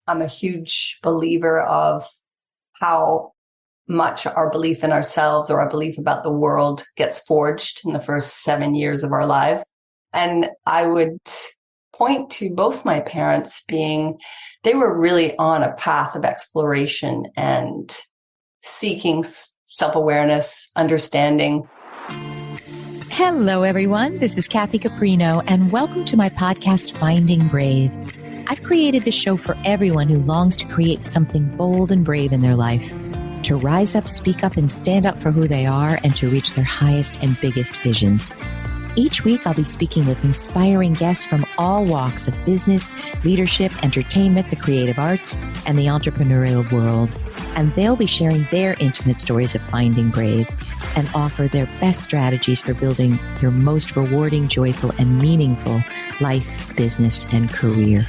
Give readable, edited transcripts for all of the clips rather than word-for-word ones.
I'm a huge believer of how much our belief in ourselves or our belief about the world gets forged in the first 7 years of our lives. And I would point to both my parents being, they were really on a path of exploration and seeking self-awareness, understanding. Hello, everyone. This is Kathy Caprino, and welcome to my podcast, Finding Brave. I've created this show for everyone who longs to create something bold and brave in their life, to rise up, speak up, and stand up for who they are, and to reach their highest and biggest visions. Each week, I'll be speaking with inspiring guests from all walks of business, leadership, entertainment, the creative arts, and the entrepreneurial world. And they'll be sharing their intimate stories of finding brave and offer their best strategies for building your most rewarding, joyful, and meaningful life, business, and career.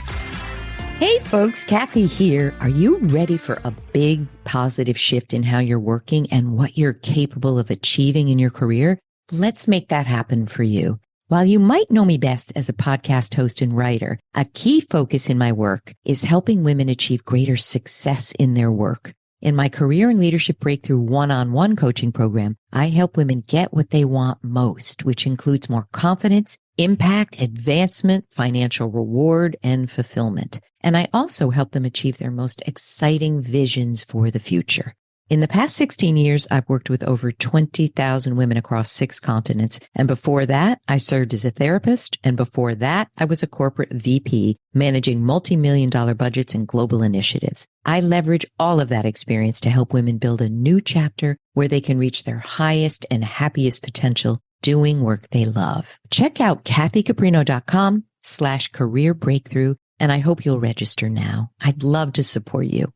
Hey folks, Kathy here. Are you ready for a big positive shift in how you're working and what you're capable of achieving in your career? Let's make that happen for you. While you might know me best as a podcast host and writer, a key focus in my work is helping women achieve greater success in their work. In my Career and Leadership Breakthrough one-on-one coaching program, I help women get what they want most, which includes more confidence, impact, advancement, financial reward, and fulfillment. And I also help them achieve their most exciting visions for the future. In the past 16 years, I've worked with over 20,000 women across 6 continents. And before that, I served as a therapist. And before that, I was a corporate VP managing multi-million-dollar budgets and global initiatives. I leverage all of that experience to help women build a new chapter where they can reach their highest and happiest potential doing work they love. Check out kathycaprino.com/career breakthrough. And I hope you'll register now. I'd love to support you.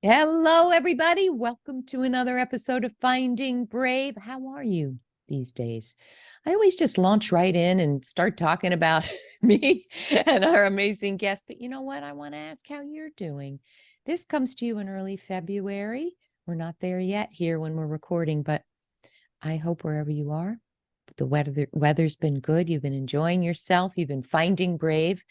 Hello, everybody. Welcome to another episode of Finding Brave. How are you these days? I always just launch right in and start talking about me and our amazing guest. But you know what? I want to ask how you're doing. This comes to you in early February. We're not there yet here when we're recording, but I hope wherever you are, the weather's been good. You've been enjoying yourself. You've been finding brave.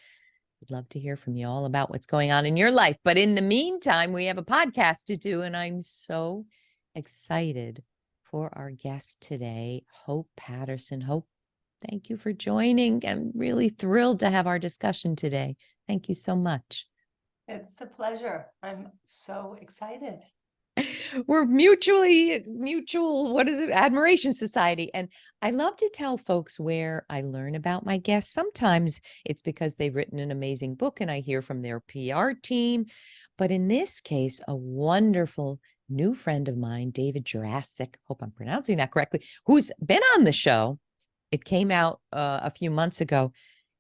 I'd love to hear from you all about what's going on in your life. But in the meantime, we have a podcast to do, and I'm so excited for our guest today, Hope Paterson. Hope, thank you for joining. I'm really thrilled to have our discussion today. Thank you so much. It's a pleasure. I'm so excited. We're admiration society. And I love to tell folks where I learn about my guests. Sometimes it's because they've written an amazing book and I hear from their PR team. But in this case, a wonderful new friend of mine, David Jurassic, hope I'm pronouncing that correctly, who's been on the show. It came out a few months ago.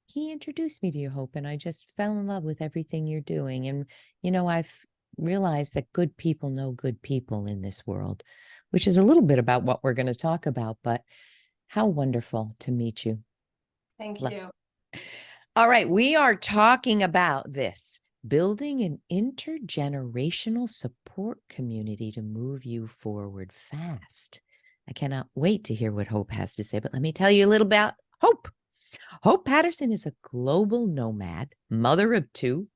He introduced me to you, Hope, and I just fell in love with everything you're doing. And, you know, I've realize that good people know good people in this world, which is a little bit about what we're going to talk about, but how wonderful to meet you. Thank you. All right. We are talking about this, building an intergenerational support community to move you forward fast. I cannot wait to hear what Hope has to say, but let me tell you a little about Hope. Hope Paterson is a global nomad, mother of 2,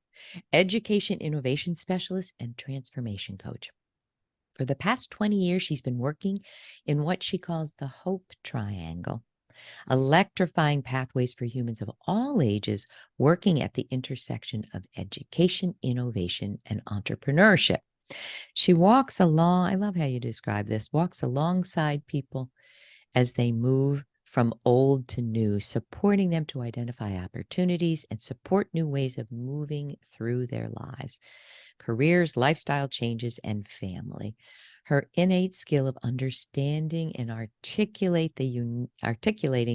education innovation specialist, and transformation coach. For the past 20 years, she's been working in what she calls the Hope Triangle, electrifying pathways for humans of all ages, working at the intersection of education, innovation, and entrepreneurship. She walks along, I love how you describe this, walks alongside people as they move from old to new, supporting them to identify opportunities and support new ways of moving through their lives, careers, lifestyle changes, and family. Her innate skill of understanding and articulating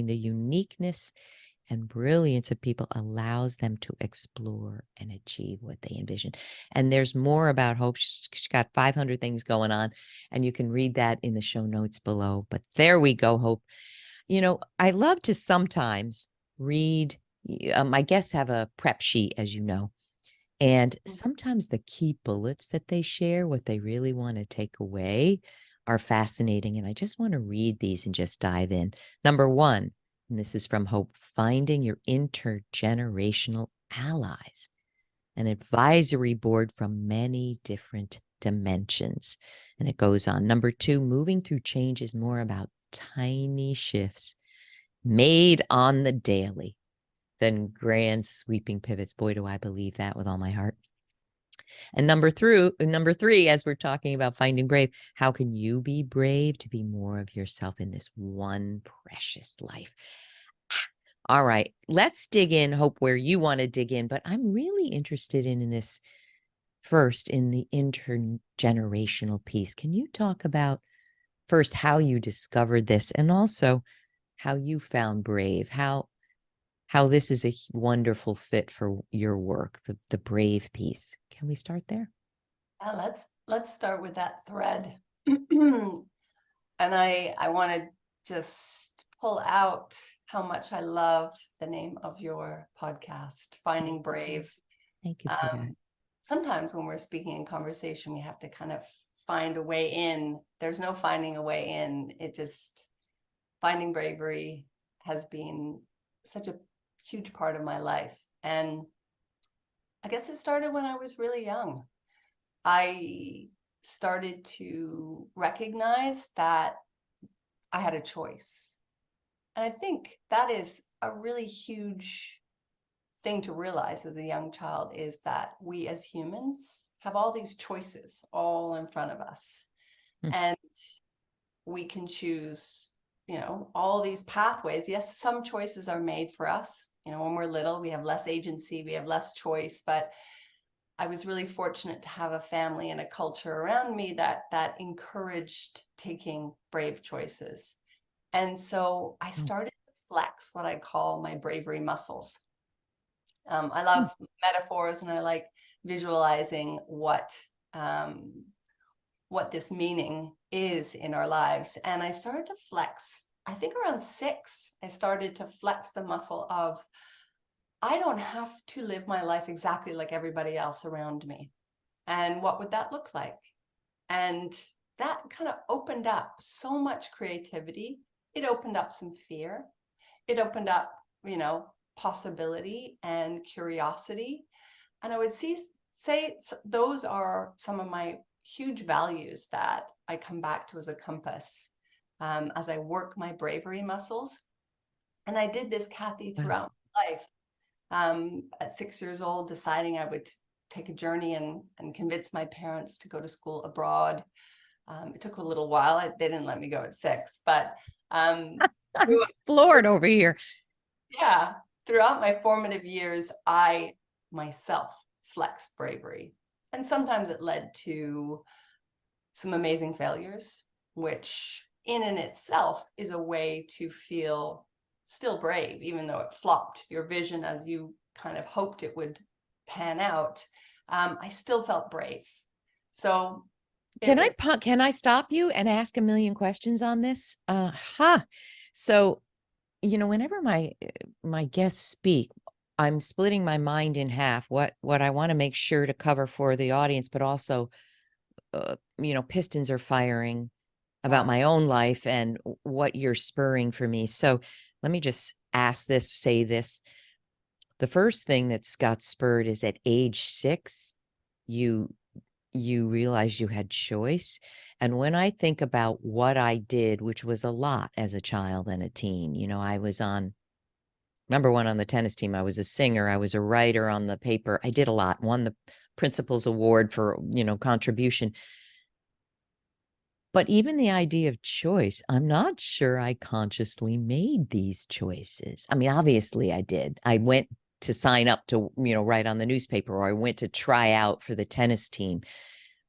the uniqueness and brilliance of people allows them to explore and achieve what they envision. And there's more about Hope. She's got 500 things going on, and you can read that in the show notes below. But there we go, Hope. You know, I love to sometimes read, my guests have a prep sheet, as you know, and sometimes the key bullets that they share, what they really want to take away, are fascinating. And I just want to read these and just dive in. Number 1, and this is from Hope, finding your intergenerational allies, an advisory board from many different dimensions. And it goes on. Number 2, moving through change is more about tiny shifts made on the daily than grand sweeping pivots. Boy, do I believe that with all my heart. And number 3, as we're talking about finding brave, how can you be brave to be more of yourself in this one precious life? All right, let's dig in, Hope, where you want to dig in. But I'm really interested in this first in the intergenerational piece. Can you talk about first how you discovered this and also how you found brave, how this is a wonderful fit for your work, the brave piece? Can we start there? Let's start with that thread. And I want to just pull out how much I love the name of your podcast, Finding Brave. Thank you for that. Sometimes when we're speaking in conversation, we have to kind of find a way in. There's no finding a way in. Finding bravery has been such a huge part of my life. And I guess it started when I was really young. I started to recognize that I had a choice. And I think that is a really huge thing to realize as a young child, is that we as humans have all these choices all in front of us. And we can choose, all these pathways. Yes, some choices are made for us. When we're little, we have less agency, we have less choice, but I was really fortunate to have a family and a culture around me that encouraged taking brave choices. And so I started to flex what I call my bravery muscles. I love metaphors, and I like visualizing what this meaning is in our lives. And I started to flex. I think around 6, I started to flex the muscle of, I don't have to live my life exactly like everybody else around me. And what would that look like? And that kind of opened up so much creativity. It opened up some fear. It opened up, possibility and curiosity. And I would say those are some of my huge values that I come back to as a compass as I work my bravery muscles. And I did this, Kathy, throughout my life. At 6 years old, deciding I would take a journey and convince my parents to go to school abroad. It took a little while. They didn't let me go at 6, but I'm floored over here. Yeah, throughout my formative years, I myself flexed bravery. And sometimes it led to some amazing failures, which in and itself is a way to feel still brave, even though it flopped your vision as you kind of hoped it would pan out. I still felt brave. So can I stop you and ask a million questions on this? So, whenever my guests speak, I'm splitting my mind in half. What I want to make sure to cover for the audience, but also, pistons are firing about my own life and what you're spurring for me. So let me just say this. The first thing that's got spurred is at age 6, you realize you had choice. And when I think about what I did, which was a lot as a child and a teen, I was number 1 on the tennis team. I was a singer. I was a writer on the paper. I did a lot, won the principal's award for, contribution. But even the idea of choice, I'm not sure I consciously made these choices. I mean, obviously I did. I went to sign up to, write on the newspaper, or I went to try out for the tennis team.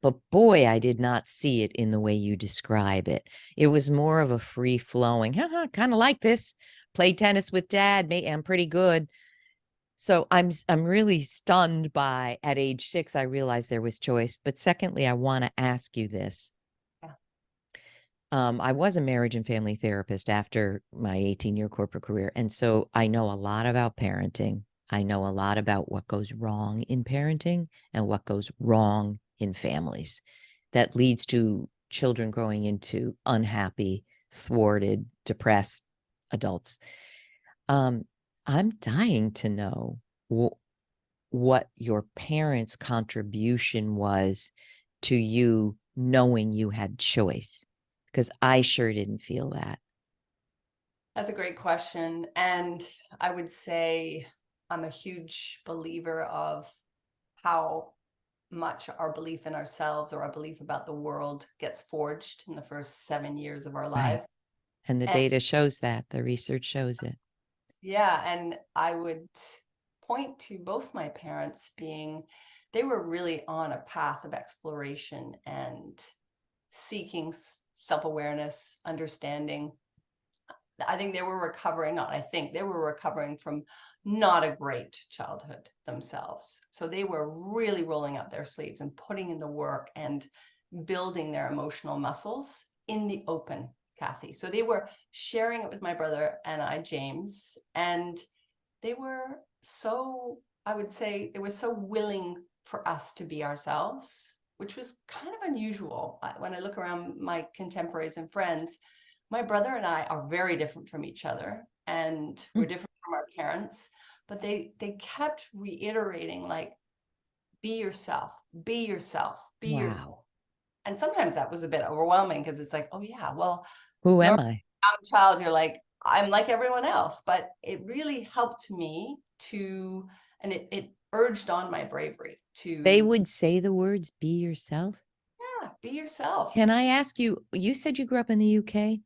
But boy, I did not see it in the way you describe it. It was more of a free flowing, kind of like this. Played tennis with Dad. I'm pretty good. So I'm really stunned by, at age 6, I realized there was choice. But secondly, I want to ask you this. I was a marriage and family therapist after my 18-year corporate career. And so I know a lot about parenting. I know a lot about what goes wrong in parenting and what goes wrong in families that leads to children growing into unhappy, thwarted, depressed adults. I'm dying to know what your parents' contribution was to you knowing you had choice, because I sure didn't feel that. That's a great question. And I would say I'm a huge believer of how much our belief in ourselves or our belief about the world gets forged in the first 7 years of our Right. lives. And the And data shows that. The research shows it. yeah, and I would point to both my parents being, they were really on a path of exploration and seeking self-awareness, understanding. I think they were recovering, not I think, they were recovering from not a great childhood themselves. So they were really rolling up their sleeves and putting in the work and building their emotional muscles in the open, Kathy. So they were sharing it with my brother and I, James, and they were so, I would say, they were so willing for us to be ourselves, which was kind of unusual. When I look around my contemporaries and friends, my brother and I are very different from each other, and we're different from our parents, but they kept reiterating, like, be yourself, be yourself, be yourself. Wow. And sometimes that was a bit overwhelming because it's like, oh yeah, well, Who am normally I? young child, you're like, I'm like everyone else. But it really helped me to, and it urged on my bravery They to, would say the words, be yourself. yeah, be yourself. Can I ask you, you said you grew up in the UK? Yeah.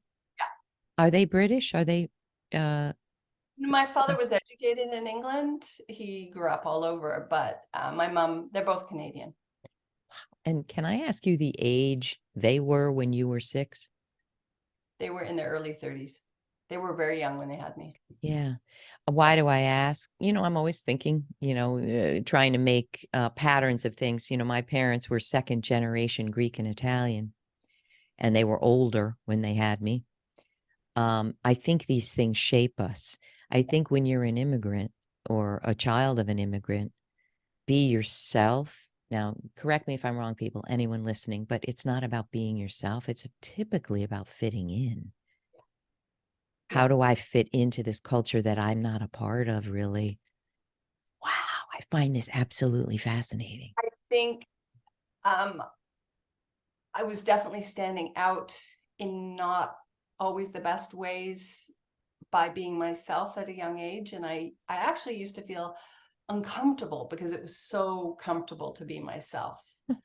Are they British? Are they My father was educated in England. He grew up all over, but my mom, they're both Canadian. and can I ask you the age they were when you were 6? They were in their early 30s. They were very young when they had me. Yeah. Why do I ask? I'm always thinking, trying to make patterns of things. My parents were second generation Greek and Italian, and they were older when they had me. I think these things shape us. I think when you're an immigrant or a child of an immigrant, be yourself. Now, correct me if I'm wrong, people, anyone listening, but it's not about being yourself. It's typically about fitting in. How Yeah. do I fit into this culture that I'm not a part of, really? Wow, I find this absolutely fascinating. I think um, I was definitely standing out in not always the best ways by being myself at a young age. And I actually used to feel uncomfortable because it was so comfortable to be myself.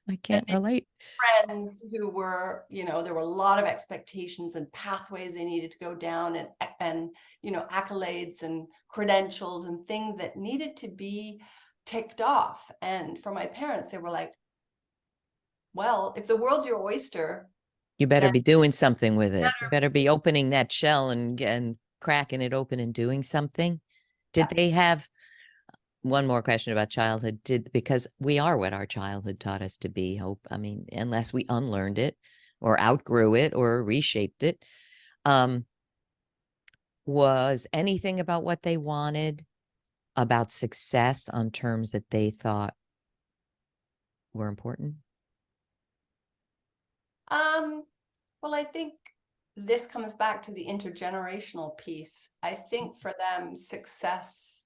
I can't relate. Friends who were, there were a lot of expectations and pathways they needed to go down, and accolades and credentials and things that needed to be ticked off. And for my parents, they were like, well, if the world's your oyster, You better then be doing something with it. You better be opening that shell and cracking it open and doing something. Did they have one more question about childhood? Because we are what our childhood taught us to be, Hope. I mean, unless we unlearned it or outgrew it or reshaped it. Was anything about what they wanted, about success on terms that they thought were important? well, I think this comes back to the intergenerational piece. I think for them, success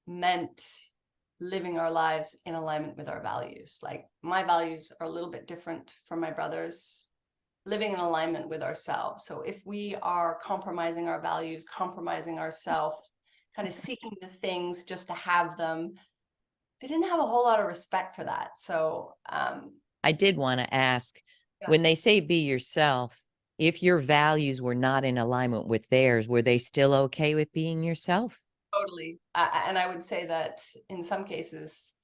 meant living our lives in alignment with our values. Like, my values are a little bit different from my brother's. Living in alignment with ourselves. So if we are compromising our values, compromising ourselves, kind of seeking the things just to have them, they didn't have a whole lot of respect for that. So I did want to ask, yeah. when they say be yourself, if your values were not in alignment with theirs, were they still okay with being yourself? Totally. And I would say that in some cases,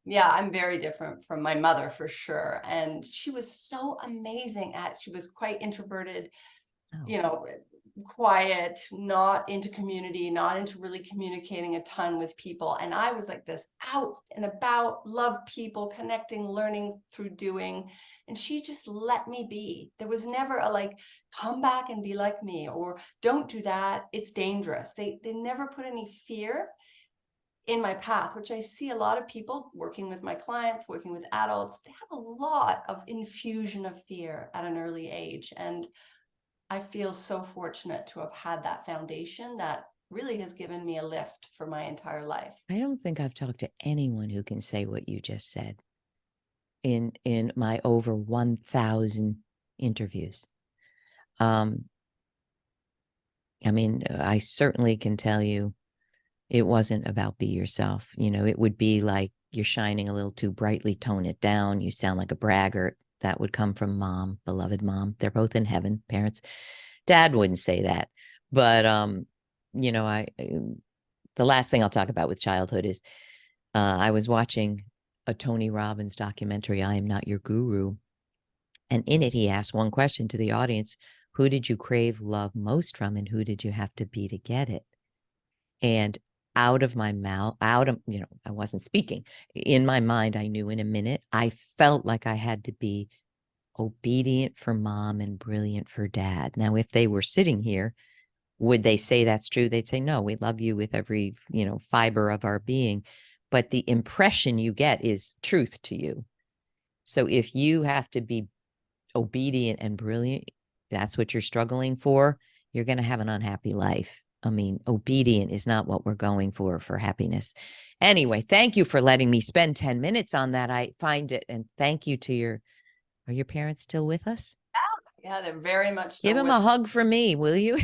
yeah, I'm very different from my mother for sure. And she was so amazing she was quite introverted, Oh. Quiet, not into community, not into really communicating a ton with people. And I was like this, out and about, love people, connecting, learning through doing. And she just let me be. There was never a like, come back and be like me, or don't do that, it's dangerous. They never put any fear in my path, which I see a lot of people working with my clients, working with adults. They have a lot of infusion of fear at an early age. And I feel so fortunate to have had that foundation that really has given me a lift for my entire life. I don't think I've talked to anyone who can say what you just said in my over 1,000 interviews. I mean, I certainly can tell you it wasn't about be yourself. You know, it would be like you're shining a little too brightly, tone it down. You sound like a braggart. That would come from mom, beloved mom. They're both in heaven, parents. Dad wouldn't say that. But, you know, the last thing I'll talk about with childhood is I was watching a Tony Robbins documentary, I Am Not Your Guru. And in it, he asked one question to the audience: who did you crave love most from, and who did you have to be to get it? And out of my mouth, you know, I wasn't speaking. In my mind, I knew in a minute, I felt like I had to be obedient for mom and brilliant for dad. Now, if they were sitting here, would they say that's true? They'd say, no, we love you with every, you know, fiber of our being. But the impression you get is truth to you. So if you have to be obedient and brilliant, that's what you're struggling for, you're going to have an unhappy life. I mean, obedient is not what we're going for happiness. Anyway, thank you for letting me spend 10 minutes on that. I find it, and thank you to are your parents still with us? Yeah, they're very much Give still them with a hug for me, will you?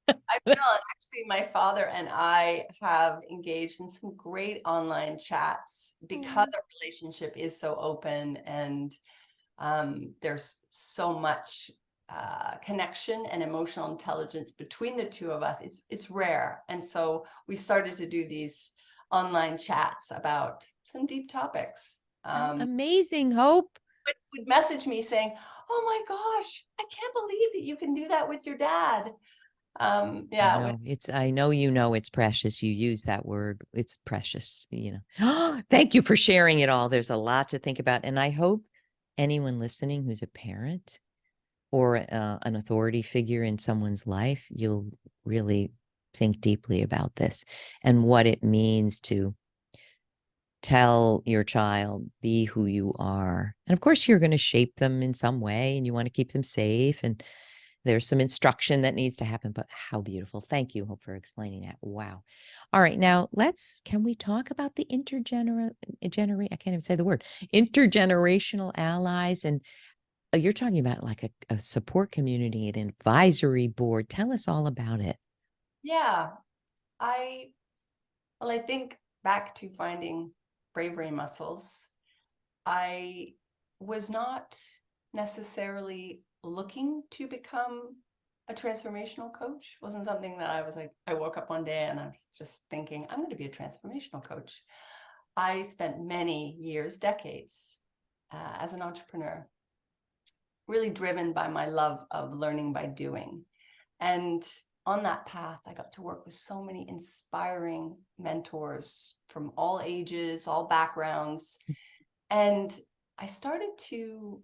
I will. Actually, my father and I have engaged in some great online chats because our relationship is so open, and there's so much connection and emotional intelligence between the two of us. It's rare, and so we started to do these online chats about some deep topics. Amazing, Hope. Would message me saying, "Oh my gosh, I can't believe that you can do that with your dad." I Yeah, it know was. it's, I know, you know, it's precious. You use that word. It's precious, you know. Thank you for sharing it all. There's a lot to think about. And I hope anyone listening who's a parent or an authority figure in someone's life, you'll really think deeply about this and what it means to tell your child, be who you are. And of course, you're going to shape them in some way and you want to keep them safe. And there's some instruction that needs to happen, but how beautiful. Thank you, Hope, for explaining that. Wow. All right. Now can we talk about the I can't even say the word, intergenerational allies? And you're talking about like a support community, an advisory board. Tell us all about it. Yeah, I think back to finding bravery muscles. I was not necessarily looking to become a transformational coach. It wasn't something that I was like, I woke up one day and I was just thinking, I'm going to be a transformational coach. I spent many years, decades, as an entrepreneur, really driven by my love of learning by doing. And on that path, I got to work with so many inspiring mentors from all ages, all backgrounds. And I started to,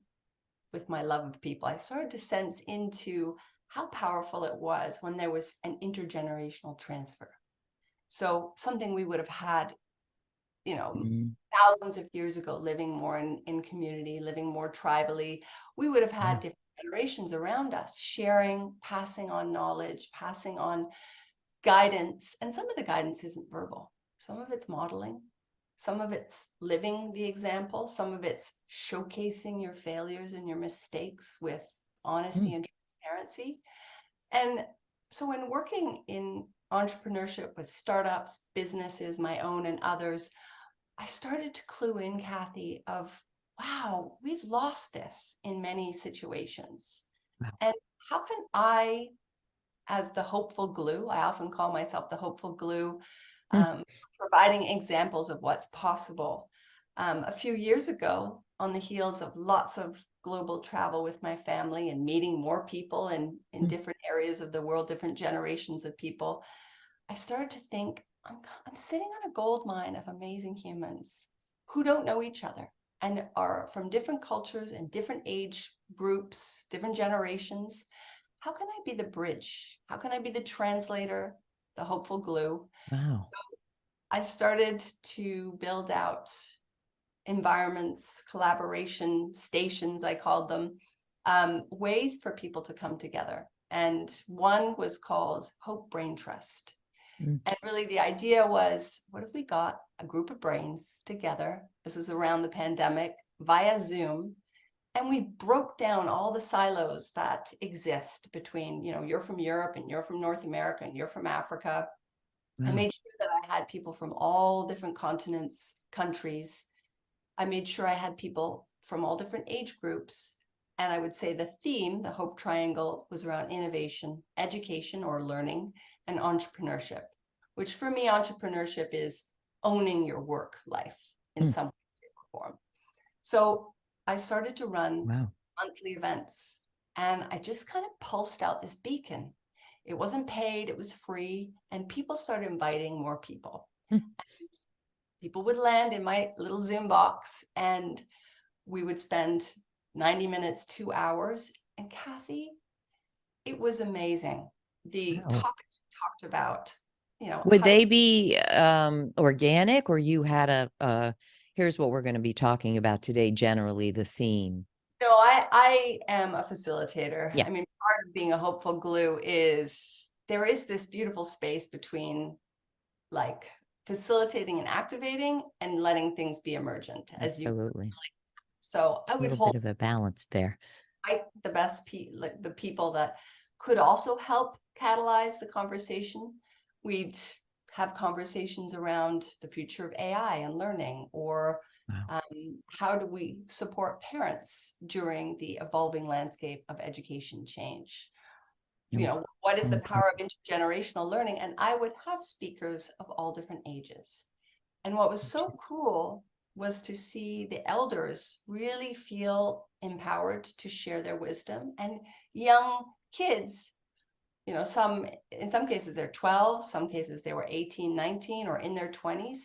with my love of people, I started to sense into how powerful it was when there was an intergenerational transfer. So something we would have had, Mm, thousands of years ago, living more in community, living more tribally, we would have yeah. had different generations around us sharing, passing on knowledge, passing on guidance. And some of the guidance isn't verbal. Some of it's modeling. Some of it's living the example. Some of it's showcasing your failures and your mistakes with Mm, honesty and transparency. And so when working in entrepreneurship with startups, businesses, my own and others, I started to clue in, Kathy, of wow, we've lost this in many situations. wow. And how can I, as the hopeful glue, I often call myself the hopeful glue, Mm, providing examples of what's possible. A few years ago, on the heels of lots of global travel with my family and meeting more people in mm. different areas of the world, different generations of people, I started to think, I'm sitting on a gold mine of amazing humans who don't know each other and are from different cultures and different age groups, different generations. How can I be the bridge? How can I be the translator, the hopeful glue? Wow. I started to build out environments, collaboration stations, I called them, ways for people to come together. And one was called Hope Braintrust. Mm. And really the idea was, what if we got a group of brains together? This was around the pandemic via Zoom. And we broke down all the silos that exist between, you're from Europe and you're from North America and you're from Africa. I Wow. made sure that I had people from all different continents, countries. I made sure I had people from all different age groups. And I would say the theme, the Hope Triangle, was around innovation, education or learning, and entrepreneurship, which for me, entrepreneurship is owning your work life in Mm. some way, shape, or form. So I started to run Wow. monthly events, and I just kind of pulsed out this beacon. It wasn't paid, it was free, and people started inviting more people. Mm. People would land in my little Zoom box, and we would spend 90 minutes, 2 hours. And Kathy, it was amazing. The Wow. topics we talked about, Would how to they be organic, or you had here's what we're going to be talking about today, generally the theme? No, I am a facilitator. Yeah, I mean, part of being a hopeful glue is there is this beautiful space between like facilitating and activating and letting things be emergent as you. absolutely. So I A would little hold bit of a balance there. the best like the people that could also help catalyze the conversation. We'd have conversations around the future of AI and learning, or Wow. how do we support parents during the evolving landscape of education change? What is So the power important. of intergenerational learning? And I would have speakers of all different ages. And what was so cool was to see the elders really feel empowered to share their wisdom, and young kids, in some cases they're 12, some cases they were 18, 19, or in their 20s,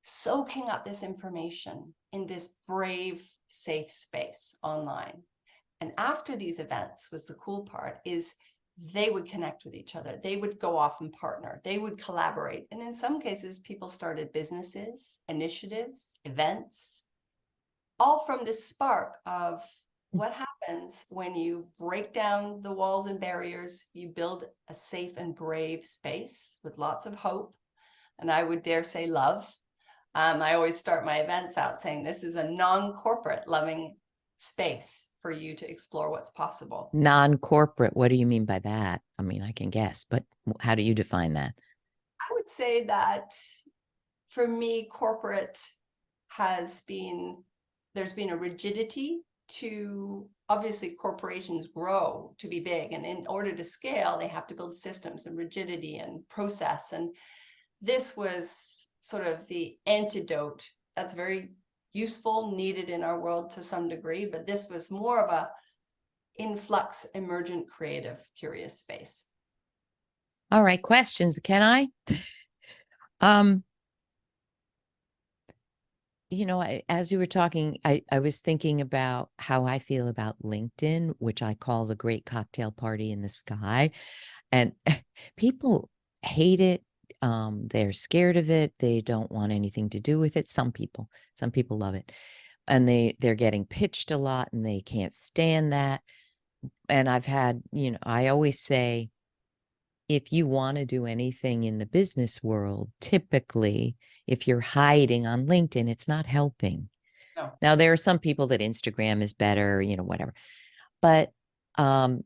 soaking up this information in this brave, safe space online. And after these events was the cool part, is they would connect with each other. They would go off and partner. They would collaborate. And in some cases, people started businesses, initiatives, events, all from this spark of what happens when you break down the walls and barriers, you build a safe and brave space with lots of hope. And I would dare say love. I always start my events out saying this is a non-corporate loving space for you to explore what's possible. Non-corporate, what do you mean by that? I mean, I can guess, but how do you define that? I would say that for me, corporate there's been a rigidity to, obviously corporations grow to be big, and in order to scale, they have to build systems and rigidity and process. And this was sort of the antidote that's very useful, needed in our world to some degree, but this was more of a influx, emergent, creative, curious space. All right, questions. Can I? Um, as you were talking, I was thinking about how I feel about LinkedIn, which I call the great cocktail party in the sky. And people hate it. They're scared of it. They don't want anything to do with it. Some people love it. And they're getting pitched a lot and they can't stand that. And I've had, I always say, if you want to do anything in the business world, typically, if you're hiding on LinkedIn, it's not helping. No. Now, there are some people that Instagram is better, whatever. But I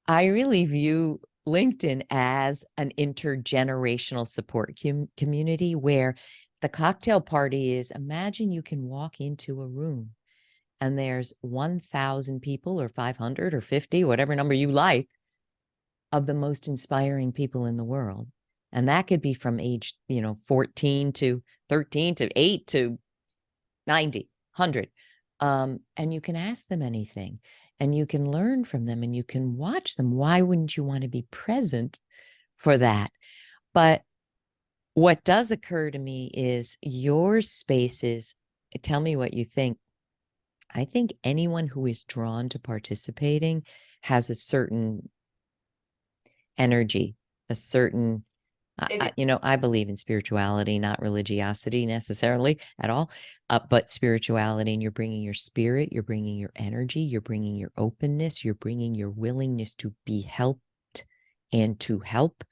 really view LinkedIn as an intergenerational support community where the cocktail party is, imagine you can walk into a room and there's 1,000 people or 500 or 50, whatever number you like, of the most inspiring people in the world. And that could be from age, 14 to 13 to 8 to 90, 100. And you can ask them anything and you can learn from them and you can watch them. Why wouldn't you want to be present for that? But what does occur to me is your spaces, tell me what you think. I think anyone who is drawn to participating has a certain energy, a certain, I believe in spirituality, not religiosity necessarily at all, but spirituality. And you're bringing your spirit, you're bringing your energy, you're bringing your openness, you're bringing your willingness to be helped and to help.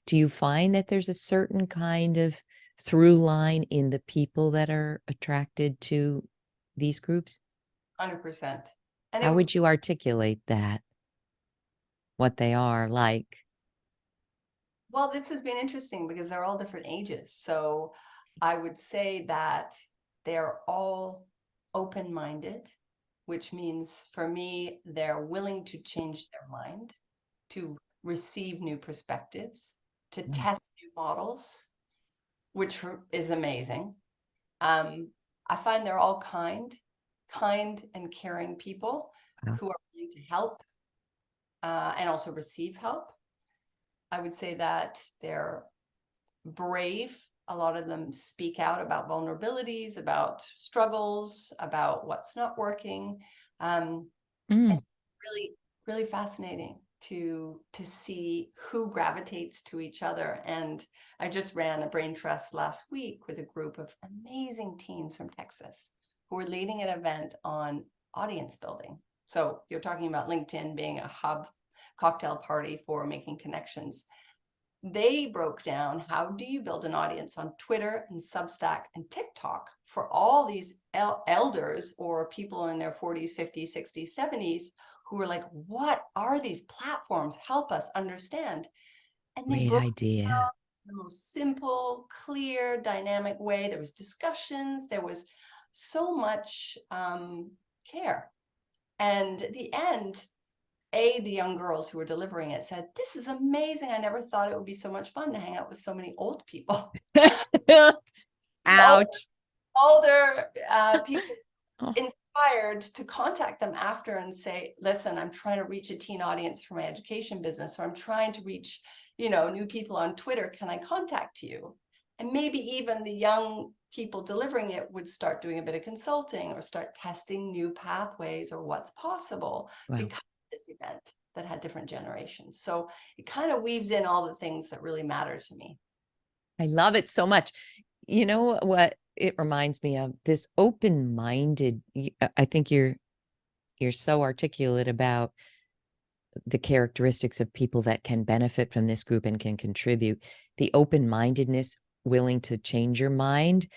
Do you find that there's a certain kind of through line in the people that are attracted to these groups? 100%. And How it, would you articulate that? What they are like? well, this has been interesting because they're all different ages. So I would say that they're all open-minded, which means for me, they're willing to change their mind, to receive new perspectives, to Mm. test new models, which is amazing. I find they're all kind and caring people Wow. who are willing to help and also receive help. I would say that they're brave. A lot of them speak out about vulnerabilities, about struggles, about what's not working. Mm. Really, really fascinating to see who gravitates to each other. And I just ran a brain trust last week with a group of amazing teams from Texas who were leading an event on audience building. So you're talking about LinkedIn being a hub cocktail party for making connections. They broke down how do you build an audience on Twitter and Substack and TikTok for all these elders or people in their 40s, 50s, 60s, 70s who were like, what are these platforms? Help us understand. And they Great broke idea. the most simple, clear, dynamic way. There was discussions. There was so much care. And at the end, the young girls who were delivering it said, this is amazing. I never thought it would be so much fun to hang out with so many old people. Ouch. Older people Oh, inspired to contact them after and say, listen, I'm trying to reach a teen audience for my education business, or I'm trying to reach, new people on Twitter. Can I contact you? And maybe even the young people delivering it would start doing a bit of consulting or start testing new pathways or what's possible wow. because of this event that had different generations. So it kind of weaves in all the things that really matter to me. I love it so much. You know what it reminds me of? This open-minded, I think you're so articulate about the characteristics of people that can benefit from this group and can contribute. The open-mindedness, willing to change your mind,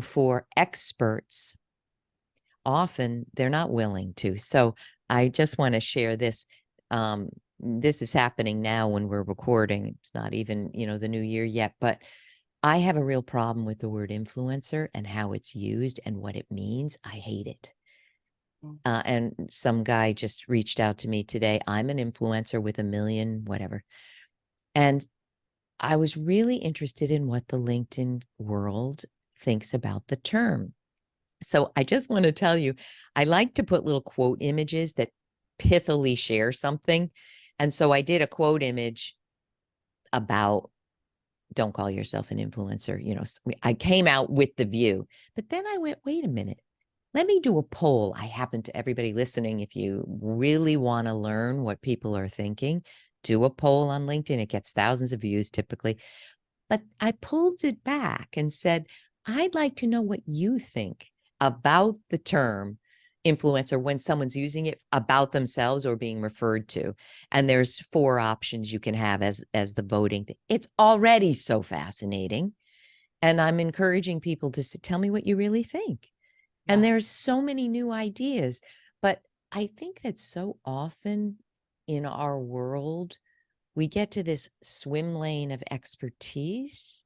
for experts, often they're not willing to. So I just want to share this. This is happening now when we're recording. It's not even, the new year yet, but I have a real problem with the word influencer and how it's used and what it means. I hate it. Mm. And some guy just reached out to me today. I'm an influencer with 1 million, whatever. And I was really interested in what the LinkedIn world thinks about the term. So I just want to tell you, I like to put little quote images that pithily share something. And so I did a quote image about don't call yourself an influencer. I came out with the view, but then I went, wait a minute. Let me do a poll. I happen to everybody listening, if you really want to learn what people are thinking, do a poll on LinkedIn. It gets thousands of views typically. But I pulled it back and said, I'd like to know what you think about the term influencer when someone's using it about themselves or being referred to. And there's 4 options you can have as the voting thing. It's already so fascinating. And I'm encouraging people to tell me what you really think. And Yeah. there's so many new ideas. But I think that so often in our world, we get to this swim lane of expertise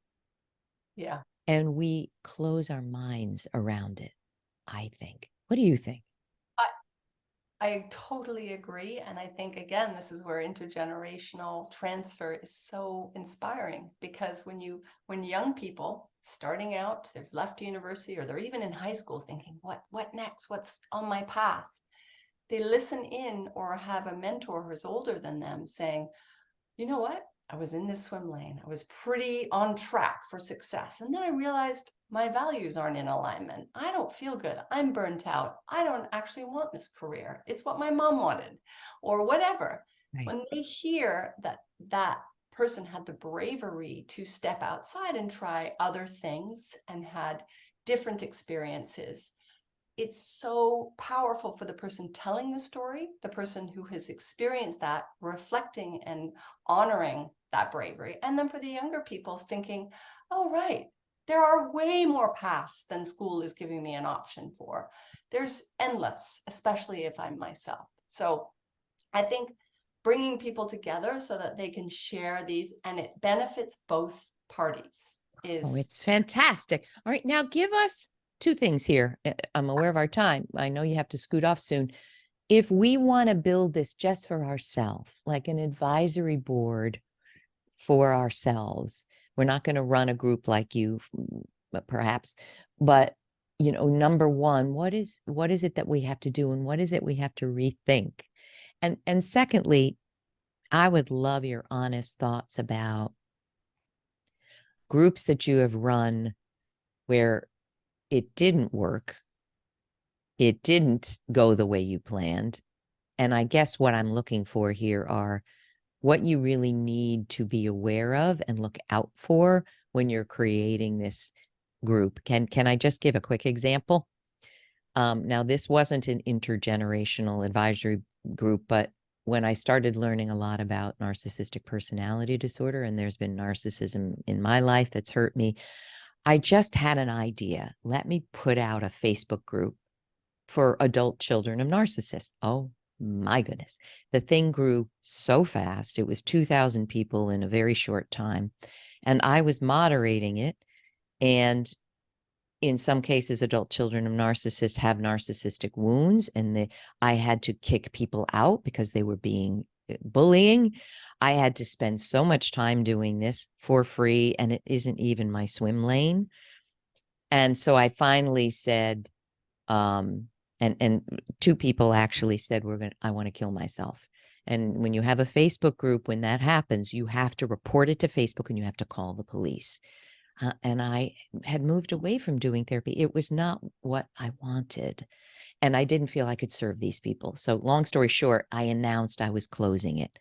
Yeah. and we close our minds around it, I think. What do you think? I, I totally agree. And I think, again, this is where intergenerational transfer is so inspiring because when young people starting out, they've left university or they're even in high school thinking, what next? What's on my path? They listen in or have a mentor who's older than them saying, you know what? I was in this swim lane. I was pretty on track for success. And then I realized my values aren't in alignment. I don't feel good. I'm burnt out. I don't actually want this career. It's what my mom wanted or whatever. Right. When they hear that that person had the bravery to step outside and try other things and had different experiences, it's so powerful for the person telling the story, the person who has experienced that, reflecting and honoring that bravery. And then for the younger people, thinking, oh, right, there are way more paths than school is giving me an option for. There's endless, especially if I'm myself. So I think bringing people together so that they can share these and it benefits both parties is. Oh, it's fantastic. All right, now give us two things here. I'm aware of our time. I know you have to scoot off soon. If we want to build this just for ourselves, like an advisory board for ourselves, we're not going to run a group like you, perhaps, but number one, what is it that we have to do, and what is it we have to rethink? And secondly, I would love your honest thoughts about groups that you have run where it didn't work, it didn't go the way you planned. And I guess what I'm looking for here are what you really need to be aware of and look out for when you're creating this group. Can I just give a quick example? Now, this wasn't an intergenerational advisory group, but when I started learning a lot about narcissistic personality disorder, and there's been narcissism in my life that's hurt me, I just had an idea. Let me put out a Facebook group for adult children of narcissists. Oh my goodness. The thing grew so fast. It was 2,000 people in a very short time. And I was moderating it. And in some cases, adult children of narcissists have narcissistic wounds, and I had to kick people out because they were being bullying. I had to spend so much time doing this for free, and it isn't even my swim lane. And so I finally said, and two people actually said, I want to kill myself. And when you have a Facebook group, when that happens, you have to report it to Facebook and you have to call the police. And I had moved away from doing therapy. It was not what I wanted. And I didn't feel I could serve these people. So long story short, I announced I was closing it.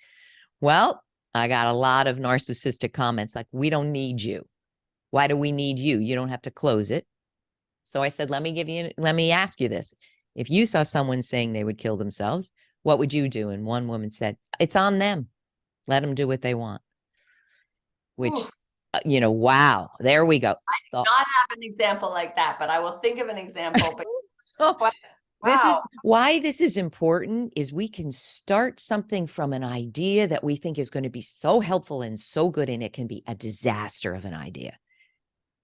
Well, I got a lot of narcissistic comments like, we don't need you. Why do we need you? You don't have to close it. So I said, let me ask you this. If you saw someone saying they would kill themselves, what would you do? And one woman said, it's on them. Let them do what they want. Which, wow, there we go. I do not have an example like that, but I will think of an example. But wow. This is why this is important, is we can start something from an idea that we think is going to be so helpful and so good, and it can be a disaster of an idea.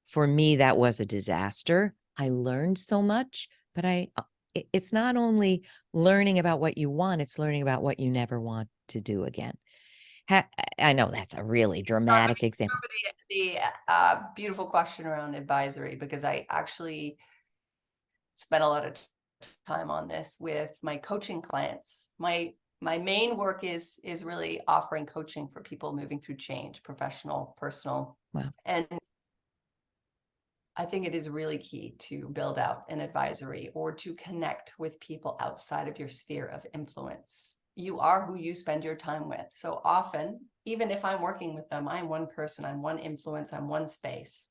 For me, that was a disaster. I learned so much, but it's not only learning about what you want, it's learning about what you never want to do again. I know that's a really dramatic example. The beautiful question around advisory, because I actually spent a lot of time on this with my coaching clients. My main work is really offering coaching for people moving through change, professional, personal. Wow. And I think it is really key to build out an advisory or to connect with people outside of your sphere of influence. You are who you spend your time with. So often, even if I'm working with them, I'm one person, I'm one influence, I'm one space.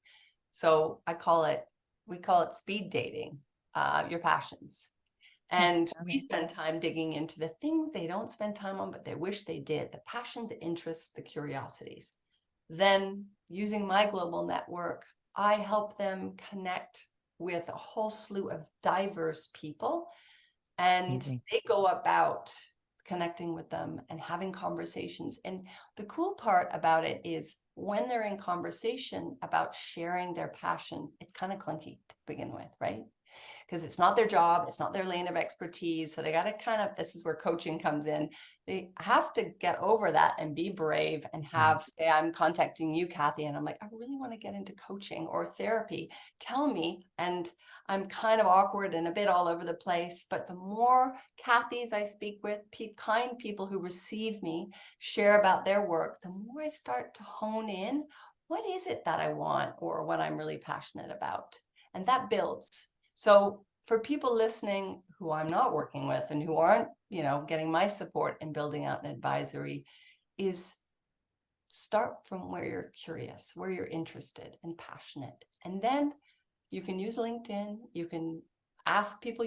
So we call it speed dating, your passions. And we spend time digging into the things they don't spend time on, but they wish they did, the passions, the interests, the curiosities. Then using my global network, I help them connect with a whole slew of diverse people, and they go about connecting with them and having conversations. And the cool part about it is when they're in conversation about sharing their passion, it's kind of clunky to begin with, right? Because it's not their job, it's not their lane of expertise. So they got to this is where coaching comes in. They have to get over that and be brave and say, I'm contacting you, Kathy, and I'm like, I really want to get into coaching or therapy. Tell me. And I'm kind of awkward and a bit all over the place. But the more Kathys I speak with, kind people who receive me, share about their work, the more I start to hone in, what is it that I want or what I'm really passionate about? And that builds. So for people listening who I'm not working with and who aren't, getting my support in building out an advisory, is start from where you're curious, where you're interested and passionate. And then you can use LinkedIn. You can ask people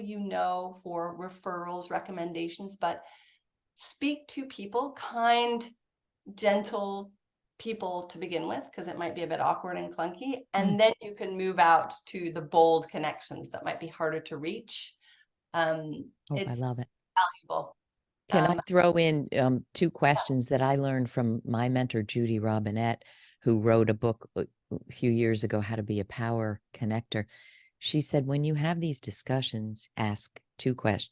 for referrals, recommendations, but speak to people, kind, gentle people to begin with, because it might be a bit awkward and clunky. Mm. And then you can move out to the bold connections that might be harder to reach. I It's love it. valuable. Can I throw in two questions that I learned from my mentor, Judy Robinette, who wrote a book a few years ago, How to Be a Power Connector. She said, when you have these discussions, ask two questions,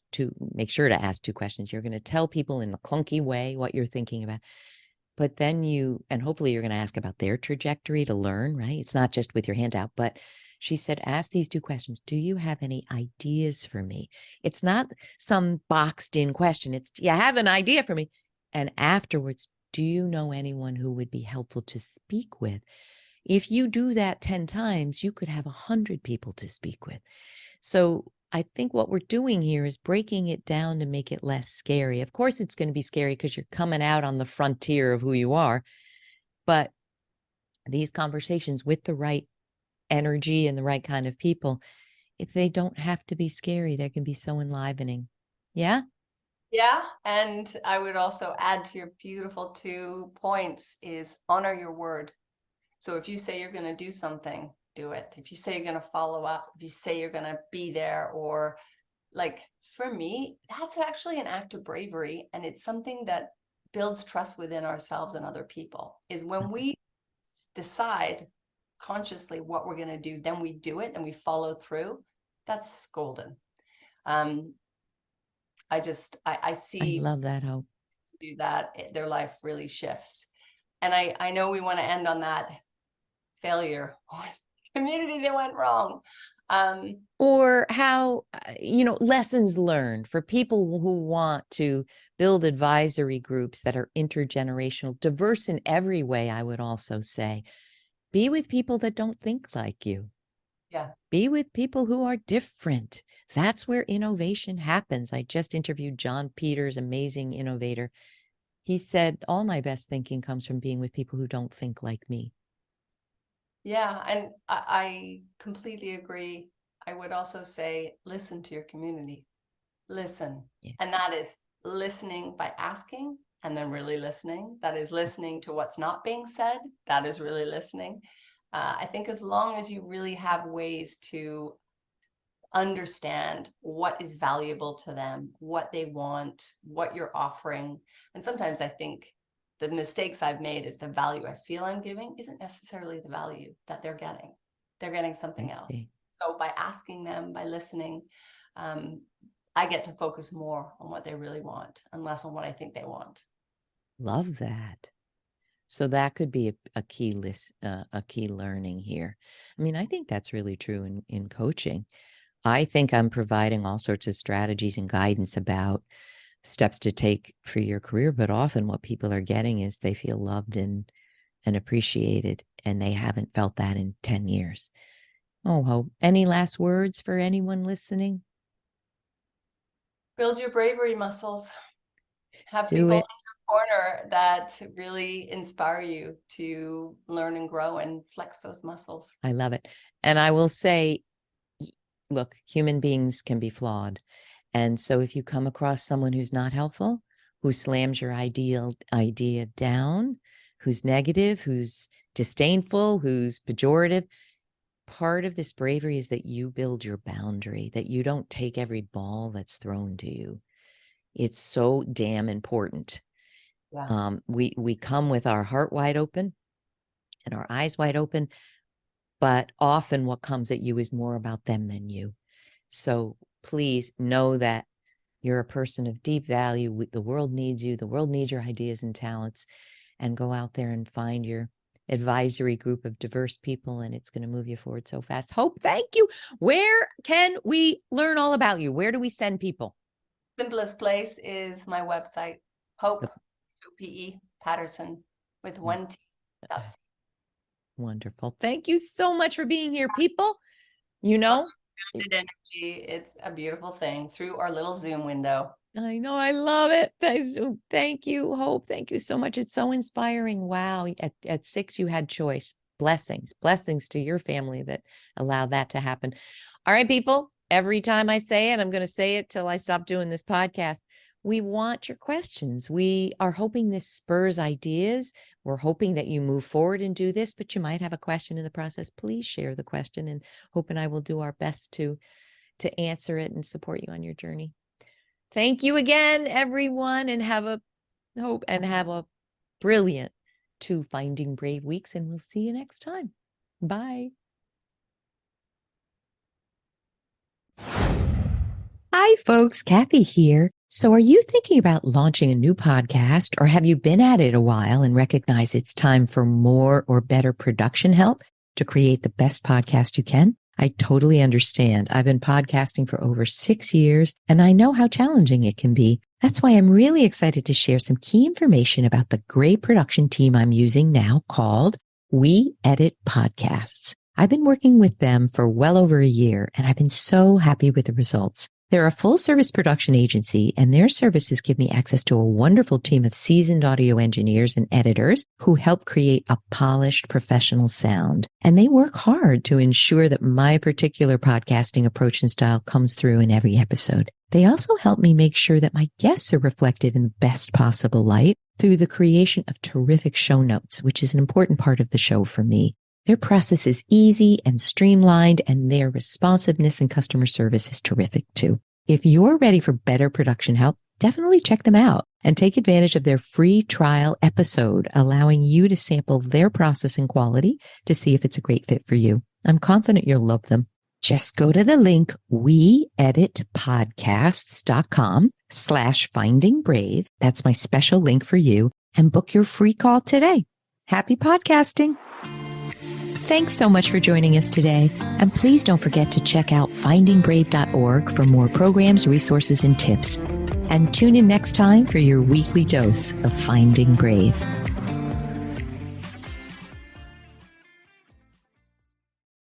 make sure to ask two questions. You're going to tell people in a clunky way what you're thinking about, but then and hopefully you're going to ask about their trajectory to learn, right? It's not just with your hand out, but she said, ask these two questions. Do you have any ideas for me? It's not some boxed in question. It's, you have an idea for me. And afterwards, do you know anyone who would be helpful to speak with? If you do that 10 times, you could have 100 people to speak with. So I think what we're doing here is breaking it down to make it less scary. Of course, it's going to be scary because you're coming out on the frontier of who you are. But these conversations with the right energy and the right kind of people, if they don't have to be scary, they can be so enlivening. Yeah? Yeah. And I would also add to your beautiful 2 points is honor your word. So if you say you're going to do something, do it. If you say you're going to follow up, if you say you're going to be there, or like for me, that's actually an act of bravery. And it's something that builds trust within ourselves and other people, is when we decide consciously what we're going to do, then we do it and we follow through. That's golden. I see, I love that, Hope. do that, their life really shifts. And I know we want to end on that failure, community that went wrong. Or how, lessons learned for people who want to build advisory groups that are intergenerational, diverse in every way. I would also say, be with people that don't think like you. Yeah. Be with people who are different. That's where innovation happens. I just interviewed John Peters, amazing innovator. He said, all my best thinking comes from being with people who don't think like me. Yeah. And I completely agree. I would also say, listen to your community. Listen. Yeah. And that is listening by asking and then really listening. That is listening to what's not being said. That is really listening. I think as long as you really have ways to understand what is valuable to them, what they want, what you're offering. And sometimes I think the mistakes I've made is the value I feel I'm giving isn't necessarily the value that they're getting. They're getting something else. So by asking them, by listening, I get to focus more on what they really want and less on what I think they want. Love that. So that could be a key a key learning here. I mean, I think that's really true in coaching. I think I'm providing all sorts of strategies and guidance about steps to take for your career, but often what people are getting is they feel loved and appreciated, and they haven't felt that in 10 years. Oh, Hope, any last words for anyone listening? Build your bravery muscles. Have Do people it. in your corner that really inspire you to learn and grow and flex those muscles. I love it. And I will say, look, human beings can be flawed. And so if you come across someone who's not helpful, who slams your idea down, who's negative, who's disdainful, who's pejorative, part of this bravery is that you build your boundary, that you don't take every ball that's thrown to you. It's so damn important. Yeah. We come with our heart wide open and our eyes wide open, but often what comes at you is more about them than you. So please know that you're a person of deep value. The world needs you. The world needs your ideas and talents, and go out there and find your advisory group of diverse people, and it's going to move you forward so fast. Hope, thank you. Where can we learn all about you? Where do we send people? Simplest place is my website, Hope, P-E, Paterson, with one T. That's wonderful. Thank you so much for being here, people. energy. It's a beautiful thing through our little Zoom window. I know. I love it. Thank you, Hope. Thank you so much. It's so inspiring. Wow. At 6, you had choice. Blessings to your family that allowed that to happen. All right, people. Every time I say it, I'm going to say it till I stop doing this podcast. we want your questions. We are hoping this spurs ideas. We're hoping that you move forward and do this, but you might have a question in the process. Please share the question, and Hope and I will do our best to answer it and support you on your journey. Thank you again, everyone, and have a brilliant 2 Finding Brave weeks, and we'll see you next time. Bye. Hi, folks. Kathy here. So are you thinking about launching a new podcast, or have you been at it a while and recognize it's time for more or better production help to create the best podcast you can? I totally understand. I've been podcasting for over 6 years, and I know how challenging it can be. That's why I'm really excited to share some key information about the great production team I'm using now called We Edit Podcasts. I've been working with them for well over a year, and I've been so happy with the results. They're a full-service production agency, and their services give me access to a wonderful team of seasoned audio engineers and editors who help create a polished professional sound. And they work hard to ensure that my particular podcasting approach and style comes through in every episode. They also help me make sure that my guests are reflected in the best possible light through the creation of terrific show notes, which is an important part of the show for me. Their process is easy and streamlined, and their responsiveness and customer service is terrific too. If you're ready for better production help, definitely check them out and take advantage of their free trial episode, allowing you to sample their process and quality to see if it's a great fit for you. I'm confident you'll love them. Just go to the link weeditpodcasts.com/findingbrave. That's my special link for you, and book your free call today. Happy podcasting. Thanks so much for joining us today. And please don't forget to check out findingbrave.org for more programs, resources, and tips. And tune in next time for your weekly dose of Finding Brave.